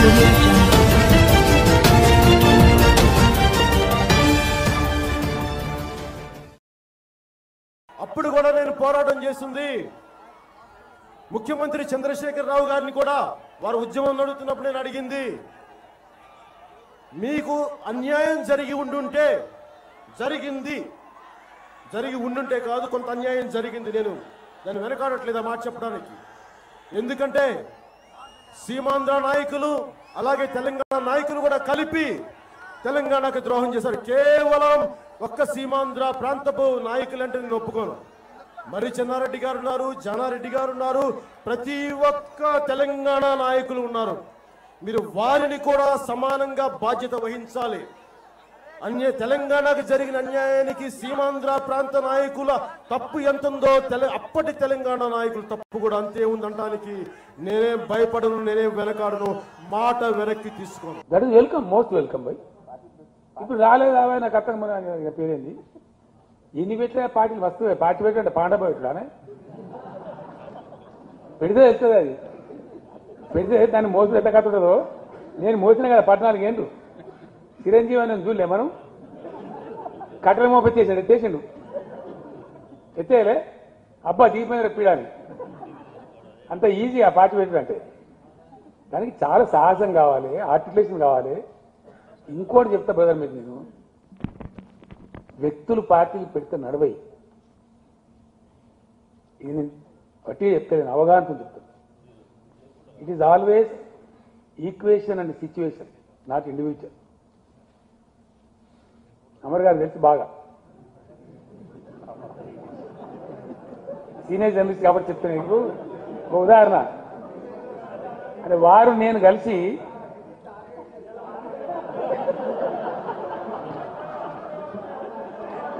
audio jungle. అప్పుడు కూడా నేను పోరాటం చేస్తుంది ముఖ్యమంత్రి చంద్రశేఖర్ రావు గారిని కూడా వారు ఉద్యమం నడుపుతున్నప్పుడు నేను అడిగింది, మీకు అన్యాయం జరిగి ఉండుంటే కాదు, కొంత అన్యాయం జరిగింది. నేను దాన్ని వెనకాడట్లేదు ఆ మాట చెప్పడానికి. ఎందుకంటే సీమాంధ్ర నాయకులు అలాగే తెలంగాణ నాయకులు కూడా కలిపి తెలంగాణకు ద్రోహం చేశారు. కేవలం ఒక్క సీమాంధ్ర ప్రాంతపు నాయకులు అంటే నేను ఒప్పుకోను. మరి చెన్నారెడ్డి గారు ఉన్నారు, జానారెడ్డి గారు ఉన్నారు, ప్రతి ఒక్క తెలంగాణ నాయకులు ఉన్నారు. మీరు వారిని కూడా సమానంగా బాధ్యత వహించాలి. తెలంగాణకు జరిగిన అన్యాయానికి సీమాంధ్ర ప్రాంత నాయకుల తప్పు ఎంతుందో అప్పటి తెలంగాణ నాయకుల తప్పు కూడా అంతే ఉందనడానికి నేనే భయపడను, నేనే వెనకాడను, మాట వెనక్కి తీసుకోను. That is welcome, most welcome by. ఇప్పుడు రాలేదా నాకు అర్థం పేరేంది ఎన్ని పెట్టిన పార్టీలు వస్తుంది. పార్టీ పెట్టంటే పాండవ పెట్టుడానే పెడితే వెళ్తుంది. అది పెడితే దాన్ని మోసం ఎంత కట్టుంటుందో నేను మోసిన కదా 14 ఏళ్ళు. చిరంజీవి అని చూడలే మనం, కట్టెల మోప ఎత్తేసిండు, ఎత్తేయలే అబ్బా దిగిపోయిన పీడాని. అంత ఈజీ ఆ పార్టీ పెట్టడంటే. దానికి చాలా సాహసం కావాలి, ఆర్టికులేషన్ కావాలి. ఇంకోటి చెప్తా బ్రదర్, మీరు నేను వ్యక్తులు పార్టీలు పెడితే నడవై. ఇది నేను బట్టి చెప్తాను, అవగాహనతో చెప్తాను. It is always equation and situation, not individual. Amar గారు తెలుసు బాగా, సీనియర్ జర్నలిస్ట్ కాబట్టి చెప్తాను. మీకు ఒక ఉదాహరణ, అంటే వారు నేను కలిసి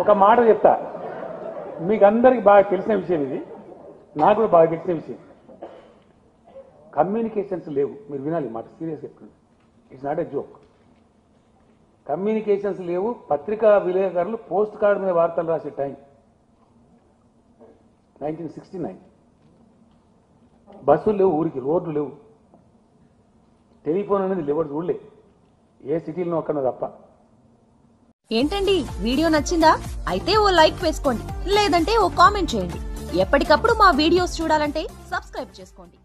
ఒక మాట చెప్తా. మీకు అందరికి బాగా తెలిసిన విషయం ఇది, నాకు కూడా బాగా తెలిసిన విషయం. కమ్యూనికేషన్స్ లేవు. మీరు వినాలి మాట, సీరియస్ చెప్తున్నాను, it's not a joke. Communications లేవు. పత్రికా విలేకరులు పోస్ట్ కార్డు మీద వార్తలు రాసే టైం 1969. బస్సులు లేవు, ఊరికి రోడ్లు లేవు, టెలిఫోన్ అనేది లేవు, చూడలే ఏ సిటీలో అక్కడ తప్ప. ఏంటండి వీడియో నచ్చిందా? అయితే ఓ లైక్ వేసుకోండి, లేదంటే ఓ కామెంట్ చేయండి. ఎప్పటికప్పుడు మా వీడియోస్ చూడాలంటే సబ్స్క్రైబ్ చేసుకోండి.